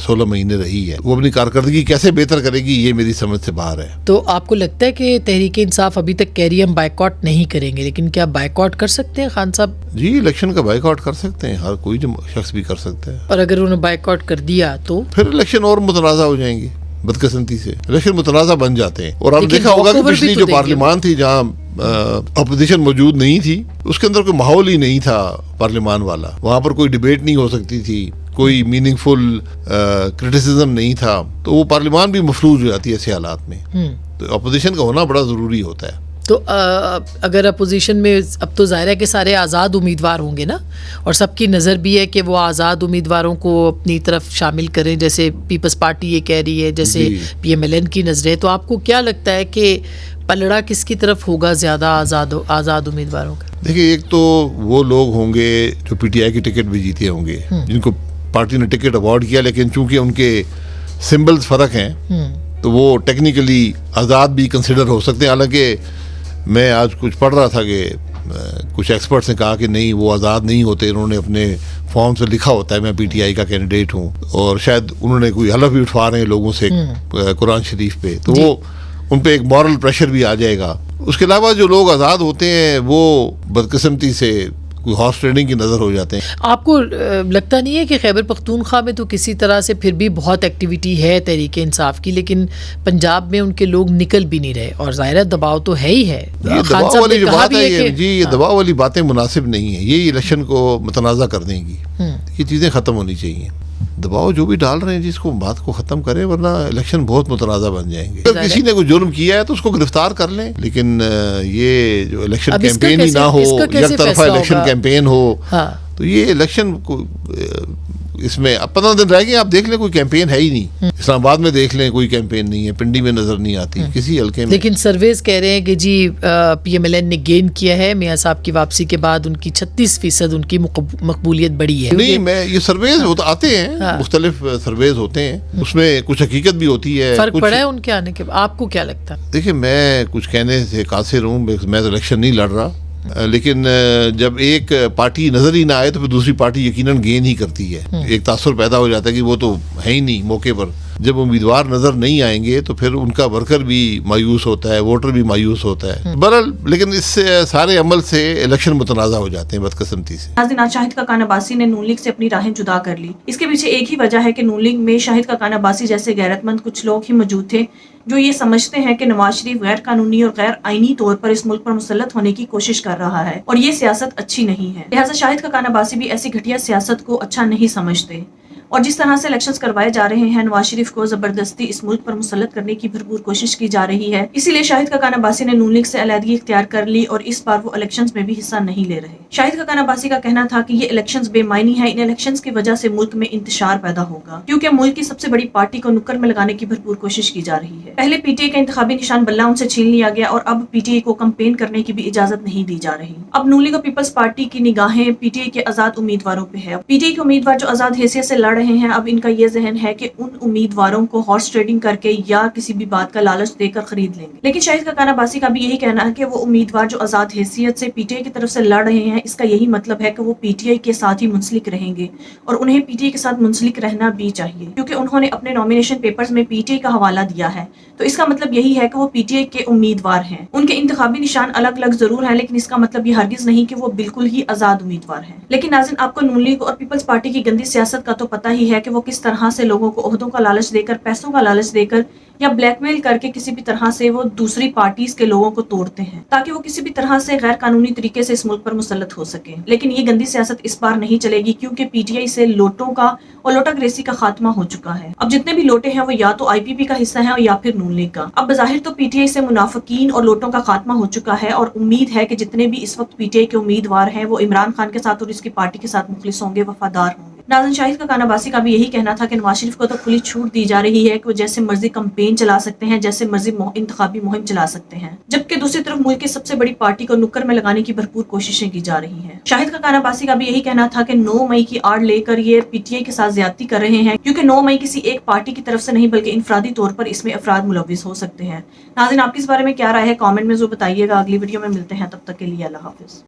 16 مہینے رہی ہے، وہ اپنی کارکردگی کیسے بہتر کرے گی یہ میری سمجھ سے باہر ہے۔ تو آپ کو لگتا ہے کہ تحریک انصاف ابھی تک کہہ رہی ہے ہم بائیکاٹ نہیں کریں گے، لیکن کیا بائیکاٹ کر سکتے ہیں خان صاحب؟ جی الیکشن کا بائیکاٹ کر سکتے ہیں، ہر کوئی شخص بھی کر سکتا ہے، اور اگر انہوں نے بائیکاٹ کر دیا تو پھر الیکشن اور متنازع ہو جائیں گے، بدقسمتی سے الیکشن متنازع بن جاتے ہیں۔ اور آپ نے لیکن دیکھا ہوگا کہ walkover بھی پچھلی تو جو دیں گے۔ پارلیمان تھی جہاں اپوزیشن موجود نہیں تھی، اس کے اندر کوئی ماحول ہی نہیں تھا پارلیمان والا، وہاں پر کوئی ڈیبیٹ نہیں ہو سکتی تھی، کوئی میننگ فل کرٹیسزم نہیں تھا، تو وہ پارلیمان بھی مفلوج ہو جاتی ہے ایسے حالات میں۔ تو اپوزیشن کا ہونا بڑا ضروری ہوتا ہے۔ تو اگر اپوزیشن میں اب تو ظاہر ہے کہ سارے آزاد امیدوار ہوں گے نا، اور سب کی نظر بھی ہے کہ وہ آزاد امیدواروں کو اپنی طرف شامل کریں، جیسے پیپلز پارٹی یہ کہہ رہی ہے، جیسے پی ایم ایل این کی نظریں، تو آپ کو کیا لگتا ہے کہ پلڑا کس کی طرف ہوگا زیادہ آزاد امیدواروں کا؟ دیکھیں ایک تو وہ لوگ ہوں گے جو پی ٹی آئی کی ٹکٹ بھی جیتے ہوں گے، جن کو پارٹی نے ٹکٹ اوارڈ کیا، لیکن چونکہ ان کے سمبلز فرق ہیں تو وہ ٹیکنیکلی آزاد بھی کنسیڈر ہو سکتے ہیں۔ حالانکہ میں آج کچھ پڑھ رہا تھا کہ کچھ ایکسپرٹس نے کہا کہ نہیں وہ آزاد نہیں ہوتے، انہوں نے اپنے فارم سے لکھا ہوتا ہے میں پی ٹی آئی کا کینڈیڈیٹ ہوں، اور شاید انہوں نے کوئی حلف بھی اٹھوا رہے ہیں لوگوں سے قرآن شریف پہ، تو وہ ان پہ ایک مورل پریشر بھی آ جائے گا۔ اس کے علاوہ جو لوگ آزاد ہوتے ہیں وہ بدقسمتی سے کوئی ہارس ٹریڈنگ کی نظر ہو جاتے ہیں۔ آپ کو لگتا نہیں ہے کہ خیبر پختونخوا میں تو کسی طرح سے پھر بھی بہت ایکٹیویٹی ہے تحریک انصاف کی، لیکن پنجاب میں ان کے لوگ نکل بھی نہیں رہے، اور ظاہر دباؤ تو ہے ہی ہے؟ یہ دباؤ والی جو بات ہے جی، یہ دباؤ والی باتیں مناسب نہیں ہیں، یہ الیکشن کو متنازع کر دیں گی، یہ چیزیں ختم ہونی چاہیے۔ دباؤ جو بھی ڈال رہے ہیں جس کو بات کو ختم کریں، ورنہ الیکشن بہت متنازع بن جائیں گے۔ اگر کسی نے کوئی جرم کیا ہے تو اس کو گرفتار کر لیں، لیکن یہ جو الیکشن کیمپین ہی نہ ہو، یک طرفہ الیکشن کیمپین ہو، تو یہ الیکشن کو اس میں اب 15 دن رہ گئے، آپ دیکھ لیں کوئی کیمپین ہے ہی نہیں۔ اسلام آباد میں دیکھ لیں کوئی کیمپین نہیں ہے، پنڈی میں نظر نہیں آتی کسی حلقے میں۔ لیکن سرویز کہہ رہے ہیں کہ جی پی ایم ایل این نے گین کیا ہے، میاں صاحب کی واپسی کے بعد ان کی 36% ان کی مقبولیت بڑھی ہے۔ نہیں، میں یہ سرویز آتے ہیں، مختلف سرویز ہوتے ہیں، اس میں کچھ حقیقت بھی ہوتی ہے۔ فرق پڑا ہے ان کے آنے کے بعد؟ آپ کو کیا لگتا ہے؟ دیکھیں میں کچھ کہنے سے قاصر ہوں، میں تو الیکشن نہیں لڑ رہا، لیکن جب ایک پارٹی نظر ہی نہ آئے تو پھر دوسری پارٹی یقیناً گین ہی کرتی ہے۔ ایک تاثر پیدا ہو جاتا ہے کہ وہ تو ہے ہی نہیں موقع پر۔ جب امیدوار نظر نہیں آئیں گے تو پھر ان کا ورکر بھی مایوس ہوتا ہے، ووٹر بھی مایوس ہوتا ہے۔ بہرحال لیکن اس سے سارے عمل سے الیکشن متنازع ہو جاتے ہیں بدقسمتی سے۔ ناظرین، آج شاہد خاقان عباسی نے نون لیگ سے اپنی راہیں جدا کر لی۔ اس کے پیچھے ایک ہی وجہ ہے کہ نون لیگ میں شاہد خاقان عباسی جیسے غیرت مند کچھ لوگ ہی موجود تھے جو یہ سمجھتے ہیں کہ نواز شریف غیر قانونی اور غیر آئینی طور پر اس ملک پر مسلط ہونے کی کوشش کر رہا ہے، اور یہ سیاست اچھی نہیں ہے۔ لہٰذا شاہد خاقان عباسی بھی ایسی گھٹیا سیاست کو اچھا نہیں سمجھتے، اور جس طرح سے الیکشنز کروائے جا رہے ہیں، نواز شریف کو زبردستی اس ملک پر مسلط کرنے کی بھرپور کوشش کی جا رہی ہے، اسی لیے شاہد خاقان عباسی نے نون لیگ سے علیحدگی اختیار کر لی اور اس بار وہ الیکشنز میں بھی حصہ نہیں لے رہے۔ شاہد خاقان عباسی کا کہنا تھا کہ یہ الیکشنز بے معنی ہیں، ان الیکشنز کی وجہ سے ملک میں انتشار پیدا ہوگا، کیونکہ ملک کی سب سے بڑی پارٹی کو نکر میں لگانے کی بھرپور کوشش کی جا رہی ہے۔ پہلے پی ٹی آئی کا انتخابی نشان بلہ ان سے چھین لیا گیا، اور اب پی ٹی آئی کو کمپین کرنے کی بھی اجازت نہیں دی جا رہی۔ اب نون لیگ اور پیپلز پارٹی کی نگاہیں پی ٹی آئی کے آزاد امیدواروں پہ ہے۔ پی ٹی آئی کے امیدوار جو آزاد حیثیت سے لڑ رہے ہیں، اب ان کا یہ ذہن ہے کہ ان امیدواروں کو ہارس ٹریڈنگ کر کے یا کسی بھی بات کا لالچ دے کر خرید لیں گے۔ لیکن شاہد خاقان عباسی کا بھی یہی کہنا ہے کہ وہ امیدوار جو آزاد حیثیت سے پی ٹی آئی کی طرف سے لڑ رہے ہیں، اس کا یہی مطلب ہے کہ وہ پی ٹی آئی کے ساتھ ہی منسلک رہیں گے، اور انہیں پی ٹی آئی کے ساتھ منسلک رہنا بھی چاہیے، کیونکہ انہوں نے اپنے نامینیشن پیپرز میں پی ٹی آئی کا حوالہ دیا ہے، تو اس کا مطلب یہی ہے کہ وہ پی ٹی آئی کے امیدوار ہیں۔ ان کے انتخابی نشان الگ الگ ضرور ہیں، لیکن اس کا مطلب یہ ہرگز نہیں کہ وہ بالکل ہی آزاد امیدوار ہیں۔ لیکن ناظرین، آپ کو نون لیگ اور پیپلز پارٹی کی گندی سیاست کا تو پتہ ہی ہے کہ وہ کس طرح سے لوگوں کو عہدوں کا لالچ دے کر، پیسوں کا لالچ دے کر یا بلیک میل کر کے کسی بھی طرح سے وہ دوسری پارٹیز کے لوگوں کو توڑتے ہیں، تاکہ وہ کسی بھی طرح سے غیر قانونی طریقے سے اس ملک پر مسلط ہو سکیں۔ لیکن یہ گندی سیاست اس بار نہیں چلے گی، کیونکہ پی ٹی آئی سے لوٹوں کا اور لوٹا گریسی کا خاتمہ ہو چکا ہے۔ اب جتنے بھی لوٹے ہیں وہ یا تو آئی پی پی کا حصہ ہیں اور یا پھر نون لیگ کا۔ اب بظاہر تو پی ٹی آئی سے منافقین اور لوٹوں کا خاتمہ ہو چکا ہے، اور امید ہے کہ جتنے بھی اس وقت پی ٹی آئی کے امیدوار ہیں وہ عمران خان کے ساتھ اور اس کی پارٹی کے ساتھ مخلص ہوں گے، وفادار ہوں گے۔ ناظرین، شاہد خاقان عباسی کا بھی یہی کہنا تھا کہ نواز شریف کو تو کھلی چھوٹ دی جا رہی ہے کہ وہ جیسے مرضی کمپین چلا سکتے ہیں، جیسے مرضی انتخابی مہم چلا سکتے ہیں، جبکہ دوسری طرف ملک کی سب سے بڑی پارٹی کو نکر میں لگانے کی بھرپور کوششیں کی جا رہی ہیں۔ شاہد خاقان عباسی کا بھی یہی کہنا تھا کہ 9 مئی کی آڑ لے کر یہ پی ٹی آئی کے ساتھ زیادتی کر رہے ہیں، کیونکہ 9 مئی کسی ایک پارٹی کی طرف سے نہیں بلکہ انفرادی طور پر اس میں افراد ملوث ہو سکتے ہیں۔ ناظرین، آپ کی اس بارے میں کیا رائے ہے؟ کامنٹ میں ضرور بتائیے گا۔ اگلی ویڈیو میں ملتے ہیں، تب تک کے لیے اللہ حافظ۔